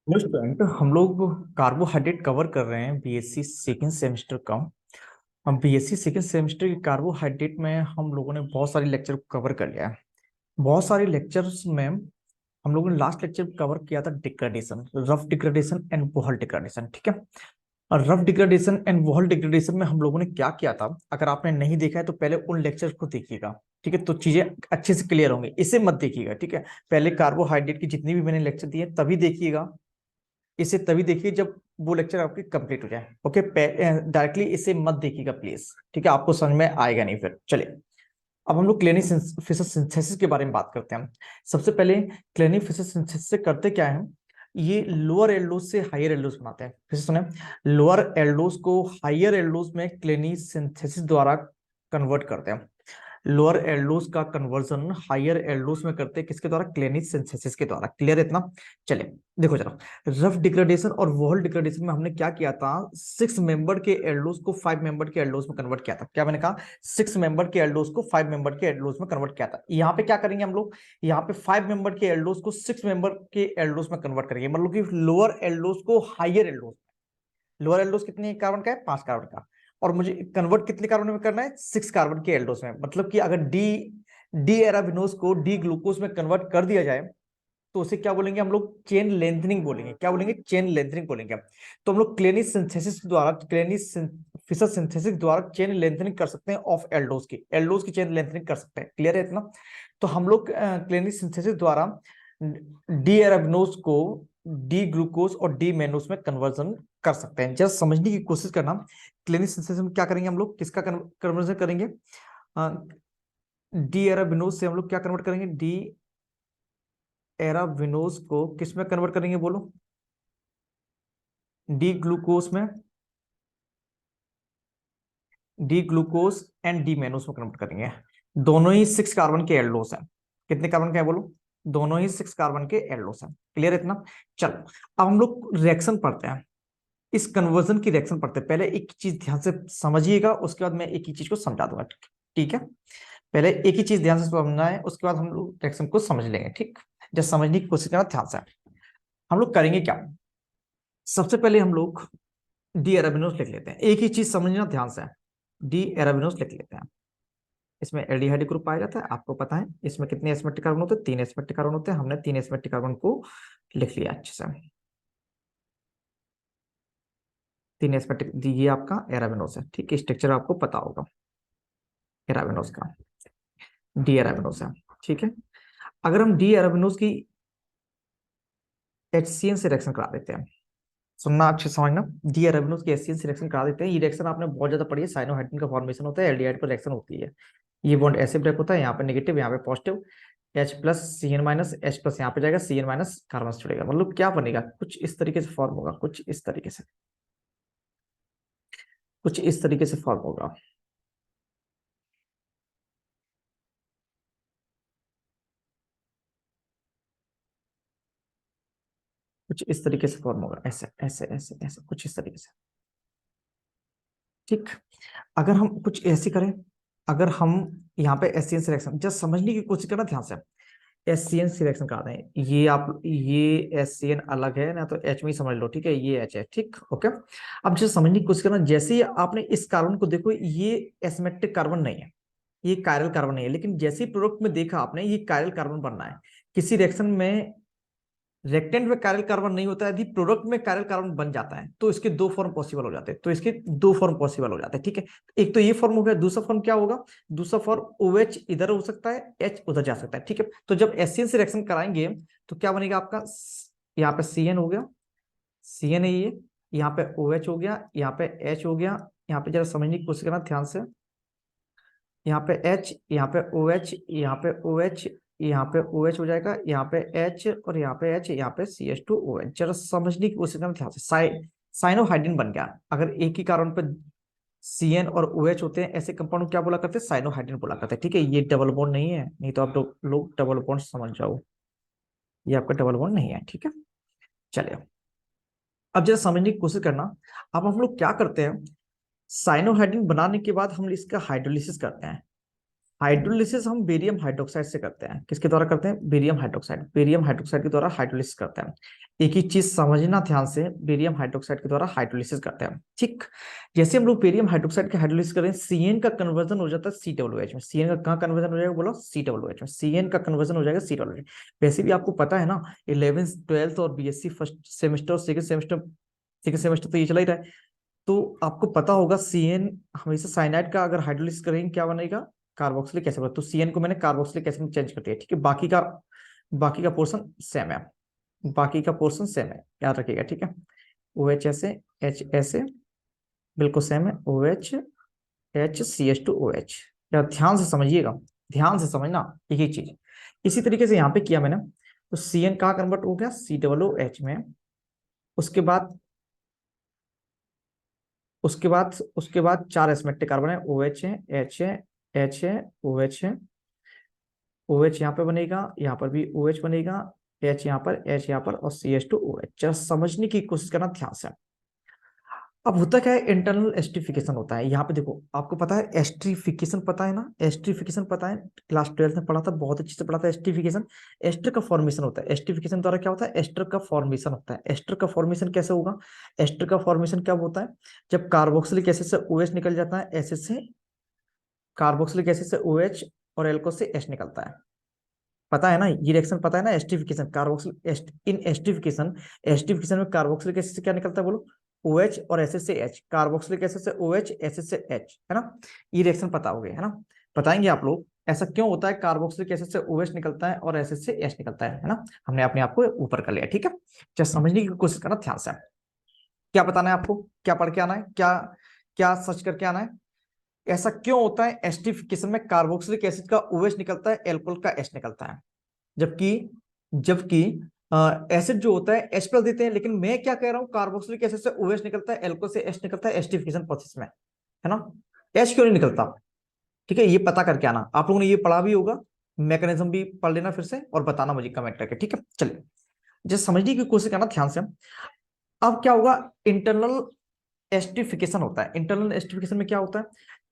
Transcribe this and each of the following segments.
Hello student, हम लोग carbohydrate cover कर रहे हैं बीएससी सेकेंड सेमेस्टर का। हम बीएससी सेकेंड सेमेस्टर के कार्बोहाइड्रेट में हम लोगों ने बहुत सारे लेक्चर कवर कर लिया है। बहुत सारे लेक्चर्स में हम लोगों ने लास्ट लेक्चर कवर किया था degradation, Ruff degradation and Wohl degradation. ठीक है। और Ruff degradation and Wohl degradation में हम लोगों ने क्या किया था, अगर आपने नहीं देखा है तो पहले उन लेक्चर को देखिएगा। ठीक है, तो चीजें अच्छे से क्लियर होंगी, इसे मत देखिएगा। ठीक है, पहले कार्बोहाइड्रेट की जितनी भी मैंने लेक्चर दिए तभी देखिएगा। इसे तभी देखिए जब वो लेक्चर आपकी कंप्लीट हो जाए। ओके, डायरेक्टली इसे मत देखिएगा प्लीज। ठीक है, आपको समझ में आएगा नहीं फिर। चलिए, अब हम लोग क्लिनिक फिशर सिंथेसिस के बारे में बात करते हैं। सबसे पहले क्लिनिक फिशर सिंथेसिस से करते क्या है, ये लोअर एल्डोज से हायर एल्डोज बनाते हैं। फिर से सुने, लोअर एल्डोज को हायर एल्डोज में क्लिनिक सिंथेसिस द्वारा कन्वर्ट करते हैं। लोअर एल्डोस का कन्वर्जन हायर एल्डोस में करते हैं, किसके द्वारा? क्लेनिक सिंथेसिस के द्वारा। क्लियर है इतना? चलिए देखो जरा, रफ डिग्रेडेशन और वोहल डिग्रेडेशन में हमने क्या किया था, 6 मेंबर के एल्डोस को 5 मेंबर के एल्डोस में कन्वर्ट किया था। क्या मैंने कहा? 6 मेंबर के एल्डोस को 5 मेंबर के एल्डोस में कन्वर्ट किया था। यहाँ पे क्या करेंगे हम लोग, यहाँ पे 5 मेंबर के एल्डोस को 6 मेंबर के एल्डोस में कन्वर्ट करेंगे, मतलब कि लोअर एल्डोस को हायर एल्डोस। लोअर एल्डोस कितने कार्बन का है? 5 कार्बन का। और मुझे कन्वर्ट कितने कार्बन में करना है? 6 कार्बन के एल्डोस में। मतलब कि अगर डी डी एराबिनोस को डी ग्लूकोज में कन्वर्ट कर दिया जाए तो उसे क्या बोलेंगे हम लोग? चेन लेंथनिंग बोलेंगे। क्या बोलेंगे? चेन लेंथनिंग बोलेंगे। तो हम लोग क्लेनिक सिंथेसिस द्वारा, क्लेनिक फिशर सिंथेसिस द्वारा चेन लेंथनिंग कर सकते हैं ऑफ एल्डोस की चेन लेंथनिंग कर सकते हैं। क्लियर है इतना? तो हम लोग क्लेनिक सिंथेसिस द्वारा डी एराबिनोस को डी ग्लूकोज और डी मेनोस में कन्वर्जन कर सकते हैं। जस्ट समझने की कोशिश करना, क्लिनिक सिंथेसिस में क्या करेंगे हम लोग, किसका कन्वर्जन करेंगे? डी एराबिनोस से हम लोग क्या कन्वर्ट करेंगे? डी एराबिनोस को किस में कन्वर्ट करेंगे बोलो? डी ग्लूकोज में, डी ग्लूकोज एंड डी मेनोस में कन्वर्ट करेंगे। दोनों ही 6 कार्बन के एल्डोस हैं। कितने कार्बन के हैं बोलो? दोनों ही 6 कार्बन के एल्डोस हैं। क्लियर है इतना? चलो, अब हम लोग रिएक्शन पढ़ते हैं। इस कन्वर्जन की रिएक्शन पढ़ते हैं। पहले एक चीज ध्यान से समझिएगा, उसके बाद मैं एक ही चीज को समझा दूंगा। ठीक है, पहले एक ही चीज ध्यान से समझना है, उसके बाद हम लोग रिएक्शन को समझ लेंगे। ठीक, जब समझने की कोशिश करना ध्यान से। हम लोग करेंगे क्या, सबसे पहले हम लोग डी एराबिनोस लिख लेते हैं। एक ही चीज समझना ध्यान से, डी एराबिनोस लिख लेते हैं। इसमें एल्डिहाइड ग्रुप पाया जाता है, आपको पता है। इसमें कितने एस्पेक्टिक कार्बन होते हैं? 3 एस्पेक्टिक कार्बन होते हैं। हमने 3 एस्पेक्टिक कार्बन को लिख लिया अच्छे से। 3 एस्पेक्टिक, ये आपका एराबिनोस है। ठीक है, स्ट्रक्चर आपको पता होगा एराबिनोस का, डी एराबिनोस है। ठीक है, अगर हम डी एराबिनोस की HCN से रिएक्शन करा देते हैं, सुनना अच्छे से समझना, डी एराबिनोस की HCN से रिएक्शन करा देते हैं। ये रिएक्शन आपने बहुत ज्यादा पढ़ी है, साइनोहाइड्रिन का फॉर्मेशन होता है, एल्डिहाइड पर रिएक्शन होती है। ये बॉन्ड ऐसे ब्रेक होता है, यहाँ पे नेगेटिव, यहाँ पे positive, H plus Cn minus, H plus यहाँ पे जाएगा, Cn माइनस कार्बन से जुड़ेगा। मतलब क्या बनेगा? कुछ इस तरीके से फॉर्म होगा, कुछ इस तरीके से, कुछ इस तरीके से फॉर्म होगा। कुछ इस तरीके से फॉर्म होगा, ऐसे ऐसे ऐसे ऐसे, कुछ इस तरीके से। ठीक, अगर हम कुछ ऐसे करें, अगर हम यहाँ पे एससीएन सिलेक्शन, जस्ट समझने की कोशिश करना ध्यान से। एससीएन सिलेक्शन करा दें, ये आप, ये एससीएन अलग है ना, तो एच में ही समझ लो। ठीक है, ये एच है। ठीक, ओके। अब जस्ट समझने की कोशिश करना, जैसे ही आपने इस कार्बन को देखो, ये एसिमेट्रिक कार्बन नहीं है, ये कायरल कार्बन नहीं है, लेकिन जैसे ही प्रोडक्ट में देखा आपने, ये कायरल कार्बन बनना है। किसी रिएक्शन में रेक्टेंट में कायरल कार्बन नहीं होता है, यदि प्रोडक्ट में कायरल कार्बन बन जाता है तो इसके 2 फॉर्म पॉसिबल हो जाते हैं। तो इसके 2 फॉर्म पॉसिबल हो जाते हैं। ठीक है, एक तो ये फॉर्म हो गया, दूसरा फॉर्म क्या होगा? दूसरा फॉर्म OH इधर हो सकता है, H उधर जा सकता है। ठीक है, तो जब एससीएन से रिएक्शन कराएंगे तो क्या बनेगा आपका? यहाँ पे Cn हो गया, Cn है ये, यहाँ पे OH हो गया, यहाँ पे H हो गया। यहाँ पे जरा समझने की कोशिश करना ध्यान से, यहाँ पे H, यहाँ पे OH, यहाँ पे OH, यहाँ पे OH हो जाएगा, यहाँ पे H और यहाँ पे H, यहाँ पे CH2OH। जरा समझने की कोशिश करना ध्यान से। साइनोहाइड्रिन बन गया। अगर एक ही कार्बन पे Cn और OH होते हैं, ऐसे कंपाउंड को क्या बोला करते हैं? साइनोहाइड्रिन बोला करते हैं। ठीक है, ये डबल बॉन्ड नहीं है, नहीं तो आप लोग डबल बॉन्ड समझ जाओ, ये आपका डबल बॉन्ड नहीं है। ठीक है, चलिए, अब जरा समझने की कोशिश करना। अब हम लोग क्या करते हैं, साइनोहाइड्रिन बनाने के बाद हम इसका हाइड्रोलिसिस करते हैं। हाइड्रोलिसिस हम बेरियम हाइड्रोक्साइड से करते हैं। किसके द्वारा करते हैं? Barium hydroxide. बेरियम हाइड्रोक्साइड के द्वारा हाइड्रोलिसिस करते हैं। एक ही चीज समझना ध्यान से, बेरियम हाइड्रोक्साइड के द्वारा हाइड्रोलिसिस करते हैं। ठीक, जैसे हम लोग बेरियम हाइड्रोक्साइड के हाइड्रोलिसिस करें, सीएन का कन्वर्जन हो जाता है COOH में। सीएन का कहाँ कन्वर्जन हो जाएगा? बोलो, COOH में। सीएन का कन्वर्जन हो जाएगा COOH। वैसे भी आपको पता है ना, 11th 12th और बीएससी फर्स्ट सेमेस्टर और सेकंड सेमेस्टर तो ये चला ही रहा है। तो आपको पता होगा सीएन हमेशा साइनाइड का अगर हाइड्रोलिसिस करेंगे क्या बनेगा? Carboxylic acid. तो सीएन को मैंने कार्बोक्सिलिक एसिड में चेंज कर दिया। ठीक है, बाकी का पोर्शन सेम है। बाकी का पोर्शन सेम है, याद रखिएगा। ठीक है, OH ऐसे, H ऐसे, बिल्कुल सेम है। OH H CH2OH। या ध्यान से समझिएगा, ध्यान से समझना एक ही चीज। इसी तरीके से यहाँ पे किया मैंने, तो CN कहाँ कन्वर्ट हो गया? COOH में। उसके बाद चार एस्मेटिक कार्बन है। OH है, H है, H है, OH है। OH यहाँ पे बनेगा, यहाँ पर भी OH बनेगा, H यहाँ पर, H यहाँ पर, और CH2OH। जरा समझने की कोशिश करना ध्यान से। अब होता क्या है? इंटरनल एस्ट्रिफिकेशन होता है। यहाँ पे देखो, आपको पता है एस्ट्रिफिकेशन, पता है ना? एस्ट्रिफिकेशन पता है, क्लास 12th में पढ़ा था, बहुत अच्छे से पढ़ा था। एस्ट्रिफिकेशन, एस्टर का फॉर्मेशन होता है। एस्ट्रिफिकेशन द्वारा क्या होता है? एस्टर का फॉर्मेशन होता है। एस्टर का फॉर्मेशन कैसे होगा? एस्टर का फॉर्मेशन कब होता है? जब कार्बोक्सिलिक एसिड से OH निकल जाता है, एसिड से कार्बोक्सिलिक एसिड से OH, और एल्को से H निकलता है। पता है ना ये रिएक्शन? पता है ना? एस्ट्रिफिकेशन, इन एस्ट्रिफिकेशन, एस्ट्रिफिकेशन में कार्बोक्सिलिक एसिड से क्या निकलता है? बोलो, OH और एसिड से H। कार्बोक्सिलिक एसिड से OH, एसिड से H, है ना? ये रिएक्शन पता हो गया है ना? बताएंगे आप लोग ऐसा क्यों होता है? कार्बोक्सिलिक एसिड से OH निकलता है और एसिड से H निकलता है ना? हमने अपने आप को ऊपर कर लिया। ठीक है, जस्ट समझने की कोशिश करना ध्यान से। क्या बताना है आपको? क्या पढ़ के आना है? क्या क्या सर्च करके आना है? ऐसा क्यों होता है? एस्टिफिकेशन में कार्बोक्सिलिक एसिड का OH निकलता है, एल्कोहल का H निकलता है। जबकि जबकि एसिड जो होता है H+ देते हैं, लेकिन मैं क्या कह रहा हूं? कार्बोक्सिलिक एसिड से OH निकलता है, एल्कोहल से H निकलता है एस्टिफिकेशन प्रोसेस में, है ना? H क्यों नहीं निकलता? ठीक है, ये पता करके आना। आप लोगों ने ये पढ़ा भी होगा, मैकेनिज्म भी पढ़ लेना फिर से और बताना मुझे कमेंट करके। ठीक है, चलिए जैसे समझने की कोशिश करना ध्यान से। अब क्या होगा? इंटरनल एस्टिफिकेशन होता है। इंटरनल एस्टिफिकेशन में क्या होता है?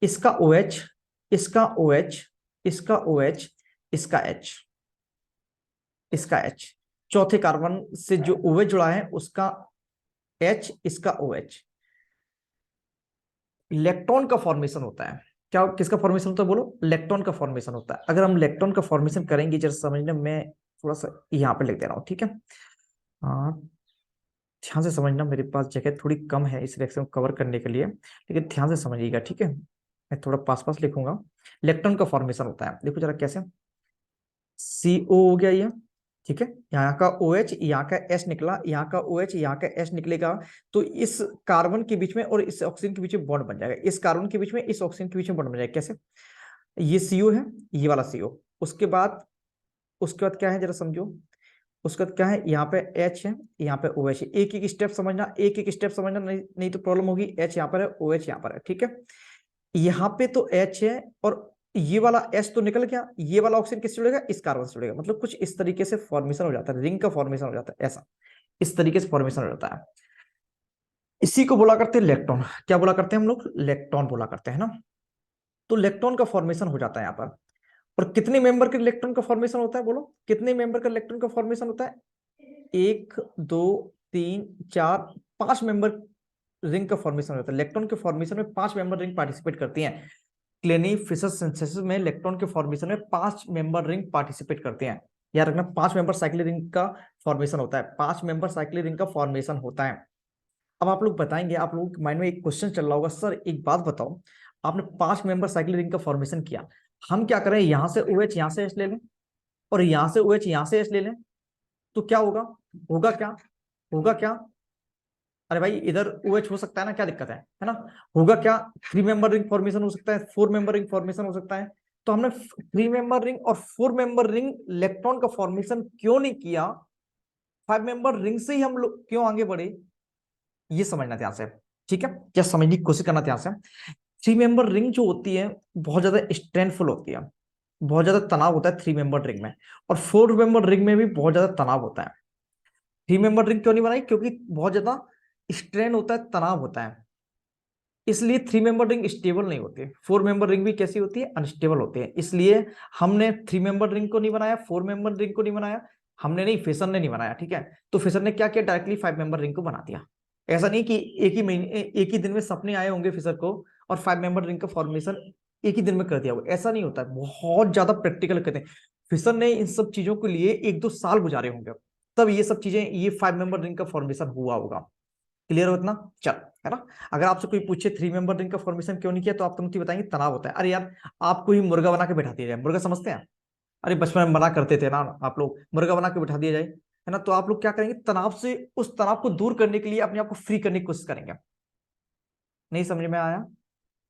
इसका OH, इसका OH, इसका OH, इसका H, इसका H, चौथे कार्बन से जो OH जुड़ा है उसका H, इसका OH। इलेक्ट्रॉन का फॉर्मेशन होता है। क्या, किसका फॉर्मेशन होता है? बोलो, इलेक्ट्रॉन का फॉर्मेशन होता है। अगर हम इलेक्ट्रॉन का फॉर्मेशन करेंगे, जरा समझना, मैं थोड़ा सा यहाँ पे लिख दे रहा हूँ। ठीक है, हाँ, ध्यान से समझना। मेरे पास जगह थोड़ी कम है इस रिएक्शन को कवर करने के लिए, लेकिन ध्यान से समझिएगा। ठीक है, मैं थोड़ा पास पास लिखूंगा। इलेक्ट्रॉन का फॉर्मेशन होता है, देखो जरा कैसे। CO हो गया ये, ठीक है, यहाँ का OH, यहाँ का S निकला, यहाँ का OH, यहाँ का S निकलेगा। तो इस कार्बन के बीच में और इस ऑक्सीजन के बीच में बॉन्ड बन जाएगा। इस कार्बन के बीच में, इस ऑक्सीजन के बीच में बॉन्ड बन जाएगा। कैसे? ये CO है, ये वाला CO। उसके बाद क्या है, जरा समझो। उसके बाद क्या है? यहाँ पे H है, यहाँ पे OH है। एक एक स्टेप समझना, एक एक स्टेप समझना, नहीं तो प्रॉब्लम होगी। H यहाँ पर है, OH यहाँ पर है। ठीक है, यहाँ पे तो H है, और ये वाला S तो निकल गया। ये वाला ऑक्सीजन किससे जुड़ेगा? इस कार्बन से जुड़ेगा। मतलब कुछ इस तरीके से फॉर्मेशन हो जाता है, रिंग का फॉर्मेशन हो जाता है। ऐसा इस तरीके से फॉर्मेशन हो जाता है। इसी को बोला करते हैं इलेक्ट्रॉन। क्या बोला करते हैं हम लोग? इलेक्ट्रॉन बोला करते हैं ना। तो इलेक्ट्रॉन का फॉर्मेशन हो जाता है यहाँ पर। और कितने मेंबर के इलेक्ट्रॉन का फॉर्मेशन होता है? बोलो, कितने मेंबर का इलेक्ट्रॉन का फॉर्मेशन होता है? 1 2 3 4 5 मेंबर रिंग का फॉर्मेशन होता है। इलेक्ट्रॉन के फॉर्मेशन में 5 मेंबर रिंग पार्टिसिपेट करती हैं। क्लेनी फिशर सिंथेसिस में इलेक्ट्रॉन के फॉर्मेशन में 5 मेंबर रिंग पार्टिसिपेट करते हैं। याद रखना, 5 मेंबर साइक्लिक रिंग का फॉर्मेशन होता है। 5 मेंबर साइक्लिक रिंग का फॉर्मेशन होता है। अब आप लोग बताएंगे, आप लोगों के माइंड में एक क्वेश्चन चल रहा होगा, सर एक बात बताओ, आपने 5 मेंबर साइक्लिक रिंग का फॉर्मेशन किया, हम क्या करें? यहां से OH, यहां से H ले लें, और यहां से OH, यहां से H ले लें, तो क्या होगा? होगा क्या? होगा क्या? अरे भाई, इधर OH हो सकता है ना, क्या दिक्कत है ना? होगा क्या? 3 मेंबर रिंग फॉर्मेशन हो सकता है, 4 मेंबर रिंग फॉर्मेशन हो सकता है। तो हमने 3 मेंबर रिंग और 4 मेंबर रिंग इलेक्ट्रॉन का फॉर्मेशन क्यों नहीं किया? 5 मेंबर रिंग से ही हम लोग क्यों आगे बढ़े? ये समझना ध्यान से। ठीक है, क्या समझने की कोशिश करना ध्यान से। 3 मेंबर रिंग जो होती है बहुत ज्यादा स्ट्रेंथफुल होती है, बहुत ज्यादा तनाव होता है 3 मेंबर रिंग में, और 4 मेंबर रिंग में भी बहुत ज्यादा तनाव होता है। 3 मेंबर रिंग क्यों नहीं बनाई? क्योंकि बहुत ज्यादा स्ट्रेन होता है, तनाव होता है। इसलिए 3 मेंबर रिंग स्टेबल नहीं होती, 4 मेंबर रिंग भी कैसी होती है, अनस्टेबल होती है। इसलिए हमने 3 मेंबर रिंग को नहीं बनाया, 4 मेंबर रिंग को नहीं बनाया, हमने नहीं, फिशर ने नहीं बनाया, ठीक है। तो फिशर ने क्या किया, डायरेक्टली 5 मेंबर रिंग को बना दिया। ऐसा नहीं कि एक ही महीने, एक ही दिन में सपने आए होंगे फिशर को और 5 मेंबर रिंग का फॉर्मेशन एक ही दिन में कर दिया होगा, ऐसा नहीं होता है। बहुत ज्यादा प्रैक्टिकल करते हैं। फिशर ने इन सब चीजों के लिए 1-2 साल गुजारे होंगे, तब ये सब चीजें, ये 5 मेंबर रिंग का फॉर्मेशन हुआ होगा। क्लियर हो इतना, चल, है ना। अगर आपसे कोई पूछे 3 मेंबर रिंग का फॉर्मेशन क्यों नहीं किया, तो आप तुरंत ही बताएंगे तनाव होता है। अरे यार, आपको ही मुर्गा बना के बैठा दिया जाए, मुर्गा समझते हैं? अरे बचपन में बना करते थे ना आप लोग, मुर्गा बना के बैठा दिया जाए, है ना, तो आप लोग क्या करेंगे, तनाव से, उस तनाव को दूर करने के लिए अपने आप को फ्री करने की कोशिश करेंगे। नहीं समझ में आया?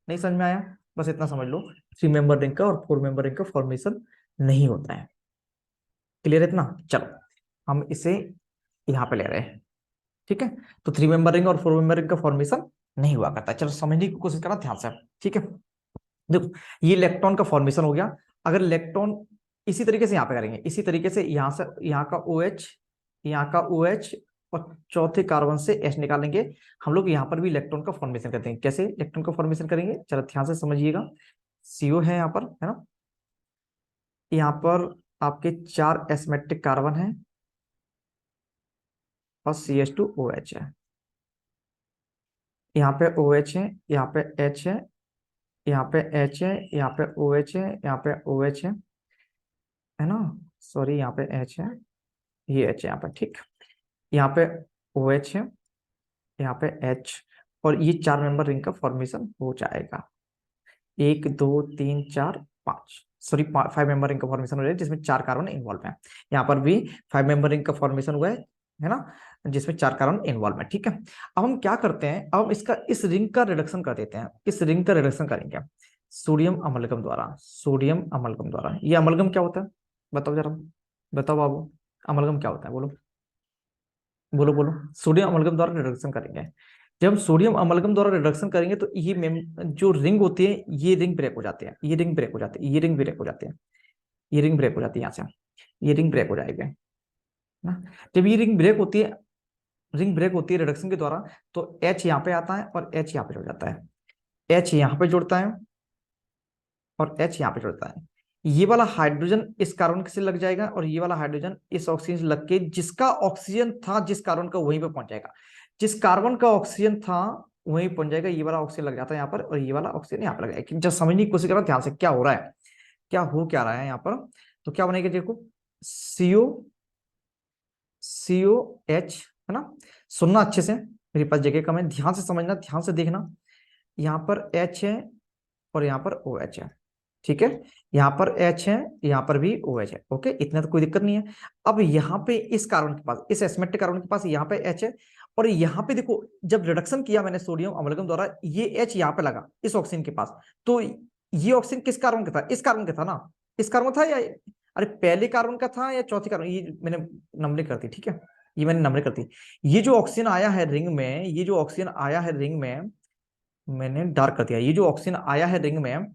नहीं समझ में आया? बस इतना समझ लो, 3 मेंबर रिंग का और 4 मेंबर रिंग का फॉर्मेशन नहीं होता है। क्लियर है इतना, चलो हम इसे यहाँ पे ले रहे हैं, ठीक है। तो 3 मेंबर रिंग और 4 मेंबर रिंग का फॉर्मेशन नहीं हुआ करता। चलो समझने की कोशिश करना ध्यान से, ठीक है। देखो, ये इलेक्ट्रॉन का फॉर्मेशन हो गया। अगर इलेक्ट्रॉन इसी तरीके से यहाँ पे करेंगे, इसी तरीके से यहाँ से, यहाँ का ओ एच, यहाँ का ओ एच, और चौथे कार्बन से एच निकालेंगे, हम लोग यहाँ पर भी इलेक्ट्रॉन का फॉर्मेशन करते हैं। कैसे इलेक्ट्रॉन का फॉर्मेशन करेंगे, चलो ध्यान से समझिएगा। सीओ है यहाँ पर, है ना, यहाँ पर आपके 4 एसिमेट्रिक कार्बन है और CH2OH है। यहाँ पे OH है, यहाँ पे H है, यहाँ पे H है, यहाँ पे OH है, यहाँ पे OH है ना, सॉरी, यहाँ पे H है, ये H है यहाँ पे, ठीक। यहाँ पे OH है, यहाँ पे H, और ये 4 मेंबर रिंग का फॉर्मेशन हो जाएगा। 1 2 3 4 5, सॉरी, 5 मेंबर रिंग का फॉर्मेशन हो जाएगा, जिसमें 4 कार्बन इन्वॉल्व है। यहाँ पर भी 5 मेंबर रिंग का फॉर्मेशन हुआ है ना, जिसमें 4 कार्बन इन्वॉल्व है, ठीक है। अब हम क्या करते हैं, अब हम इसका, इस रिंग का रिडक्शन कर देते हैं, इस रिंग का रिडक्शन करेंगे सोडियम अमलगम द्वारा, सोडियम अमलगम द्वारा। ये अमलगम क्या होता है, बताओ जरा, बताओ बाबू, अमलगम क्या होता है, बोलो बोलो बोलो। सोडियम अमलगम द्वारा रिडक्शन करेंगे। जब हम सोडियम अमलगम द्वारा रिडक्शन करेंगे तो ये जो रिंग होती है, ये रिंग ब्रेक हो जाते हैं, ये रिंग ब्रेक हो जाते हैं, ये रिंग ब्रेक हो जाते हैं, ये रिंग ब्रेक हो जाती है, यहाँ से ये रिंग ब्रेक हो जाएगी ना। जब ये रिंग ब्रेक होती है, रिंग ब्रेक होती है रिडक्शन के द्वारा, तो एच यहाँ पे आता है और एच यहाँ पे जुड़ जाता है, एच यहाँ पे जुड़ता है और एच यहाँ पे जुड़ता है। ये वाला हाइड्रोजन इस कार्बन से लग जाएगा और ये वाला हाइड्रोजन इस ऑक्सीजन से लग के, जिसका ऑक्सीजन था जिस कार्बन का, वहीं पे पहुंच जाएगा। जिस कार्बन का ऑक्सीजन था वहीं पहुंच जाएगा, ये वाला ऑक्सीजन लग जाता है यहाँ पर और ये वाला ऑक्सीजन यहाँ पर लग जाएगा। जब समझने की कोशिश करो ध्यान से, क्या हो रहा है, क्या हो क्या रहा है यहाँ पर। तो क्या बनेगा, देखो, सीओ, COH, है ना। सुनना अच्छे से, मेरे पास जगह कम है, ध्यान से समझना, ध्यान से देखना। यहाँ पर H है और यहाँ पर OH है, ठीक है। यहाँ पर H है, यहाँ पर भी OH है, ओके, इतना तो कोई दिक्कत नहीं है। अब यहाँ पे इस कार्बन के पास, इस एस्मेटिक कार्बन के पास यहाँ पे H है, और यहाँ पे देखो, जब रिडक्शन किया मैंने सोडियम अमलगम द्वारा, ये H यहाँ पे लगा इस ऑक्सीजन के पास, तो ये ऑक्सीजन किस कार्बन का था, इस कार्बन का था ना, इस कार्बन था या, अरे पहले कार्बन का था या चौथी कार्बन, ये मैंने नंबरिंग कर दी, ठीक है, ये मैंने नंबरिंग कर दी। ये जो ऑक्सीजन आया है रिंग में, ये जो ऑक्सीजन आया है रिंग में, मैंने डार्क कर दिया, ये जो ऑक्सीजन आया है रिंग में,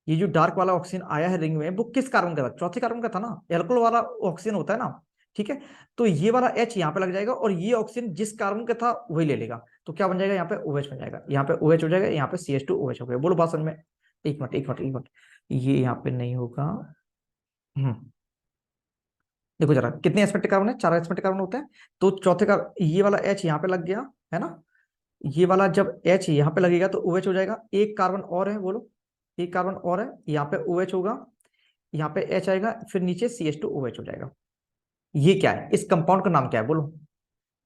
ये जो डार्क वाला ऑक्सीजन आया है रिंग में, वो किस कार्बन का था, चौथे कार्बन का था ना, एल्कोहल वाला ऑक्सीजन होता है ना, ठीक है। तो ये वाला H यहाँ पे लग जाएगा और ये ऑक्सीजन जिस कार्बन का था वही ले लेगा, तो क्या बन जाएगा, यहाँ पे OH बन जाएगा, यहाँ पे OH हो जाएगा, यहाँ पे CH2OH हो गया। बोलो बात समझ में? एक मिनट एक मिनट एक मिनट, ये यहाँ पे नहीं होगा। देखो जरा, कितने एस्पेक्ट कार्बन है, 4 एस्पेक्ट कार्बन होते हैं, तो चौथे का ये वाला H यहाँ पे लग गया, है ना। ये वाला जब H यहाँ पे लगेगा तो OH हो जाएगा, एक कार्बन और है, बोलो, एक कार्बन और है, यहाँ पे OH होगा, यहाँ पे H आएगा, फिर नीचे CH2OH हो जाएगा। ये क्या है, इस कंपाउंड का नाम क्या है, बोलो,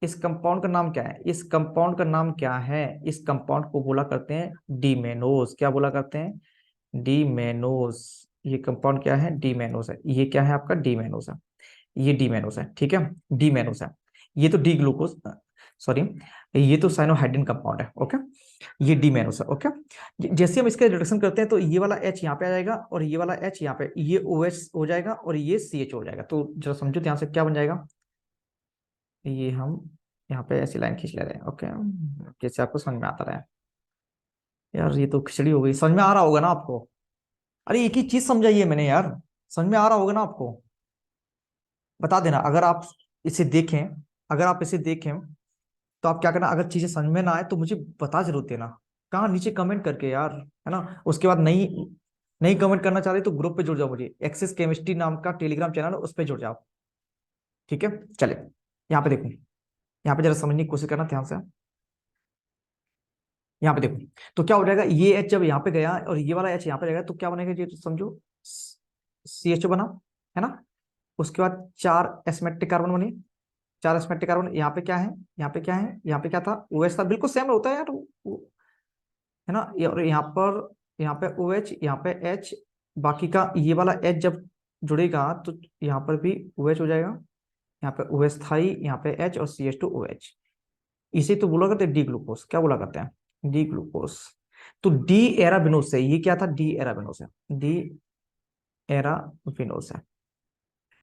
इस कंपाउंड का नाम क्या है, इस कंपाउंड का नाम क्या है, इस कंपाउंड को बोला करते हैं डीमेनोज। क्या बोला करते हैं, डीमेनोज। ये कंपाउंड क्या है, डीमेनोज है, ये क्या है आपका, डीमेनोज है, ये डीमेनोज है, ठीक है, डीमेनोज है। ये तो डी ग्लूकोज, सॉरी, ये तो साइनोहाइड्रिन कंपाउंड है, ओके, ये डीमेनोज है, ओके। जैसे हम इसका रिडक्शन करते हैं तो ये वाला H यहाँ पे आ जाएगा और ये वाला H यहाँ पे, ये OH हो जाएगा और ये CH हो जाएगा। तो जरा समझो ध्यान से, क्या बन जाएगा, ये हम यहाँ पे ऐसी लाइन खींच ले रहे हैं, ओके, जैसे आपको समझ में आता रहा है। यार ये तो खिचड़ी हो गई, समझ में आ रहा होगा ना आपको? अरे एक ही चीज समझाइए मैंने यार, समझ में आ रहा होगा ना आपको? बता देना अगर आप इसे देखें, अगर आप इसे देखें तो आप क्या करना, अगर चीजें समझ में ना आए तो मुझे बता जरूर देना, कहाँ, नीचे कमेंट करके यार, है ना। उसके बाद नहीं, नहीं कमेंट करना चाह रहे तो ग्रुप पे जुड़ जाओ, मुझे एक्सेस केमिस्ट्री नाम का टेलीग्राम चैनल है, उस पे जुड़ जाओ। ठीक है, चले यहाँ पे देखो, यहाँ पे जरा समझने की कोशिश करना ध्यान से। यहाँ पे देखो, तो क्या हो जाएगा, ये एच जब यहाँ पे गया और ये वाला एच यहाँ पे जाएगा तो क्या बनेगा, ये तो समझो CHO बना, है ना। उसके बाद 4 एस्मेटिक कार्बन बने, 4 एस्मेटिक कार्बन। यहाँ पे क्या है, यहाँ पे क्या है, यहाँ पे क्या था, OH था, बिल्कुल सेम होता है यार है ना। और यहाँ पर, यहाँ पे OH, यहाँ पे H, बाकी का ये वाला H जब जुड़ेगा तो यहाँ पर भी OH हो जाएगा। यहाँ पे OH था ही, यहाँ पे H और CH2OH। इसे तो बोला करते हैं डी ग्लूकोस, क्या बोला करते हैं, डी ग्लूकोस। तो डी एराबिनोस है, ये क्या था, डी एराबिनोस है, डी एराबिनोस है।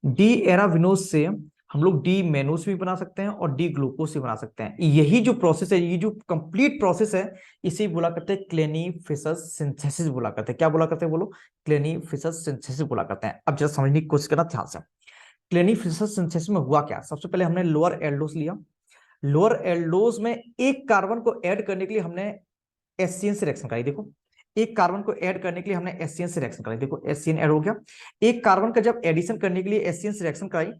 डी एराविनोस से हम लोग डी मेनोस भी बना सकते हैं और डी ग्लूकोस भी बना सकते हैं। यही जो प्रोसेस है, ये जो कंप्लीट प्रोसेस है, इसे बोला करते हैं क्लेनीफिशस सिंथेसिस बोला करते हैं। क्या बोला करते हैं बोलो, क्लेनीफिशस सिंथेसिस बोला करते हैं। अब जरा समझने की कोशिश करना ध्यान से। क्लेनीफिशस सिंथेसिस में हुआ क्या, सबसे पहले हमने लोअर एल्डोस लिया। लोअर एल्डोस में एक कार्बन को ऐड करने के लिए हमने एससीएन से रिएक्शन कराई। देखो, एक कार्बन को ऐड करने के लिए हमने एससीएन से रिएक्शन कराई। देखो एससीएन ऐड हो गया। एक कार्बन का जब एडिशन करने के लिए एससीएन से रिएक्शन कराई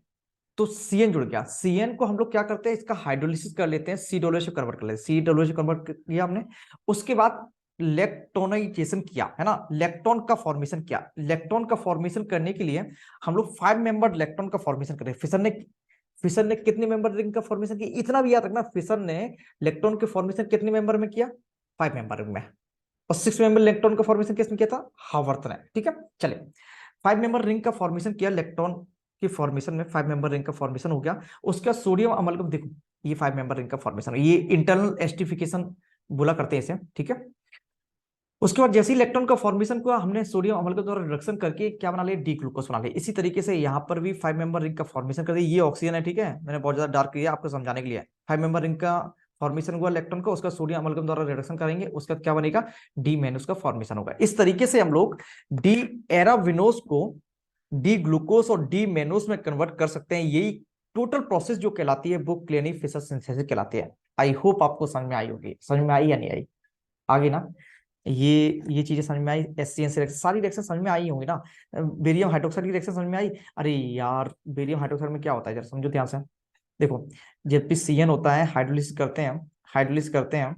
तो सीएन जुड़ गया। सीएन को हम लोग क्या करते हैं, इसका हाइड्रोलिसिस कर लेते हैं, सी डब्ल्यू कन्वर्ट कर लेते हैं। सी डब्ल्यू कन्वर्ट किया हमने, उसके बाद इलेक्ट्रोनाइजेशन किया, है ना, इलेक्ट्रॉन का फॉर्मेशन किया। इलेक्ट्रॉन का फॉर्मेशन करने के लिए हम लोग 5 मेंबर इलेक्ट्रॉन का फॉर्मेशन कर रहे हैं। फिशन ने कितने मेंबर रिंग का फॉर्मेशन किया, इतना भी याद रखना, फिशन ने इलेक्ट्रॉन के फॉर्मेशन कितने मेंबर में किया, 5 मेंबर में। और 6 मेंबर इलेक्ट्रॉन का फॉर्मेशन किसने किया था, हावर्थ ने। ठीक है, चले 5 मेंबर रिंग का फॉर्मेशन किया, इलेक्ट्रॉन की फॉर्मेशन में 5 मेंबर रिंग का फॉर्मेशन हो गया। उसका सोडियम अमलगम देखो, ये 5 मेंबर रिंग का फॉर्मेशन, ये इंटरनल एस्टिफिकेशन बोला करते हैं इसे। ठीक है, उसके बाद जैसे इलेक्ट्रॉन का फॉर्मेशन को हमने सोडियम अमलगम द्वारा रिडक्शन करके क्या बना लिया, डी ग्लूकोस बना लिया। इसी तरीके से यहाँ पर भी 5 मेंबर रिंग का फॉर्मेशन कर दिया। ये ऑक्सीजन है, ठीक है, मैंने बहुत ज्यादा डार्क किया आपको समझाने के लिए। 5 मेंबर रिंग का फॉर्मेशन हुआ इलेक्ट्रॉन का, उसका सोडियम अमलगम द्वारा रिडक्शन करेंगे, उसका क्या बनेगा, डी मेनस का फॉर्मेशन होगा। इस तरीके से हम लोग डी एराविनोस को डी ग्लूकोस और डी मेनोस में कन्वर्ट कर सकते हैं। यही टोटल प्रोसेस जो कहलाती है वो क्लेनिफिशस सिंथेसिस कहलाती है। आई होप आपको समझ में आई होगी, समझ में आई या नहीं आई, आगे ना। ये चीजें समझ में आई, एससीएन से सारी रिएक्शन समझ में आई होंगी ना। बेरियम हाइड्रोक्साइड की रिएक्शन समझ में आई। अरे यार, बेरियम हाइड्रोक्साइड में क्या होता है जरा समझो ध्यान से। देखो, जब भी सीएन होता है, हाइड्रोलिसिस करते हैं, हाइड्रोलिसिस करते हैं,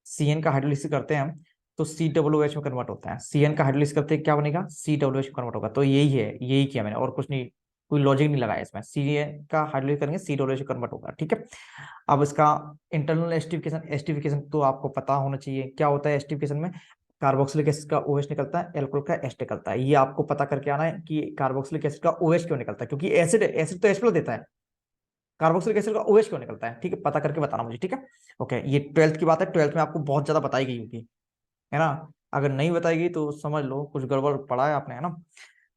सीएन का हाइड्रोलिसिस करते हैं तो COOH में कन्वर्ट होता है। सीएन का हाइड्रोलिसिस करते हैं क्या बनेगा, COOH में कन्वर्ट होगा। तो यही है, यही किया मैंने, और कुछ नहीं, कोई लॉजिक नहीं लगाया इसमें। सीएन का हाइड्रोलिसिस करेंगे, COOH में कन्वर्ट होगा। ठीक है, अब इसका इंटरनल एस्टिफिकेशन, एस्टिफिकेशन तो आपको पता होना चाहिए क्या होता है एस्टिफिकेशन में। कार्बोक्सिलिक एसिड का OH निकलता है, एल्कोहल का एस निकलता है। ये आपको पता करके आना है कि कार्बोक्सिलिक एसिड का OH क्यों निकलता है, क्योंकि एसिड एसिड तो H+ देता है, कार्बोक्सिलिक एसिड का OH क्यों निकलता है, ठीक है, पता करके बताना मुझे। ठीक है, ओके, ये 12th की बात है, 12th में आपको बहुत ज्यादा बताई गई होगी, है ना। अगर नहीं बताई गई तो समझ लो कुछ गड़बड़ पड़ा है आपने, है ना।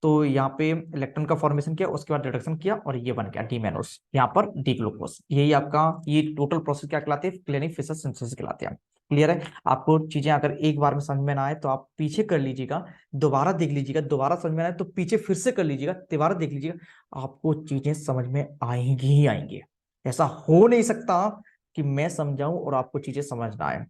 तो यहाँ पे इलेक्ट्रॉन का फॉर्मेशन किया, उसके बाद रिडक्शन किया और ये बन गया डी मेनोस, यहाँ पर डी ग्लूकोस। यही आपका ये टोटल प्रोसेस क्या कहलाती है, क्लेनिफिशस सिंथेसिस कहलाती है। क्लियर है, आपको चीजें अगर एक बार में समझ में ना आए तो आप पीछे कर लीजिएगा, दोबारा देख लीजिएगा, दोबारा समझ में आए तो पीछे फिर से कर लीजिएगा, दोबारा देख लीजिएगा, आपको चीजें समझ में आएंगी ही आएंगी। ऐसा हो नहीं सकता कि मैं समझाऊं और आपको चीजें समझ ना आए,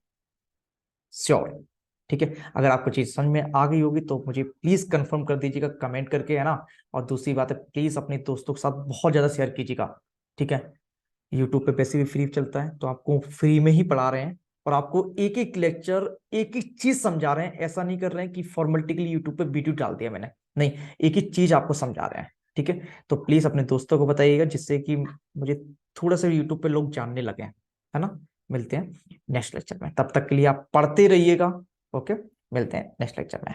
श्योर। ठीक है, अगर आपको चीज समझ में आ गई होगी तो मुझे प्लीज कंफर्म कर दीजिएगा कमेंट करके, है ना। और दूसरी बात है, प्लीज अपने दोस्तों के साथ बहुत ज्यादा शेयर कीजिएगा। ठीक है, यूट्यूब पे वैसे भी फ्री चलता है तो आपको फ्री में ही पढ़ा रहे हैं, और आपको एक एक लेक्चर एक एक चीज समझा रहे हैं। ऐसा नहीं कर रहे हैं कि फॉर्मेलिटी के लिए यूट्यूब पे वीडियो डाल दिया मैंने, नहीं, एक एक चीज आपको समझा रहे हैं। ठीक है, तो प्लीज अपने दोस्तों को बताइएगा जिससे कि मुझे थोड़ा सा यूट्यूब पे लोग जानने लगे, है ना। मिलते हैं नेक्स्ट लेक्चर में, तब तक के लिए आप पढ़ते रहिएगा। ओके, मिलते हैं नेक्स्ट लेक्चर में।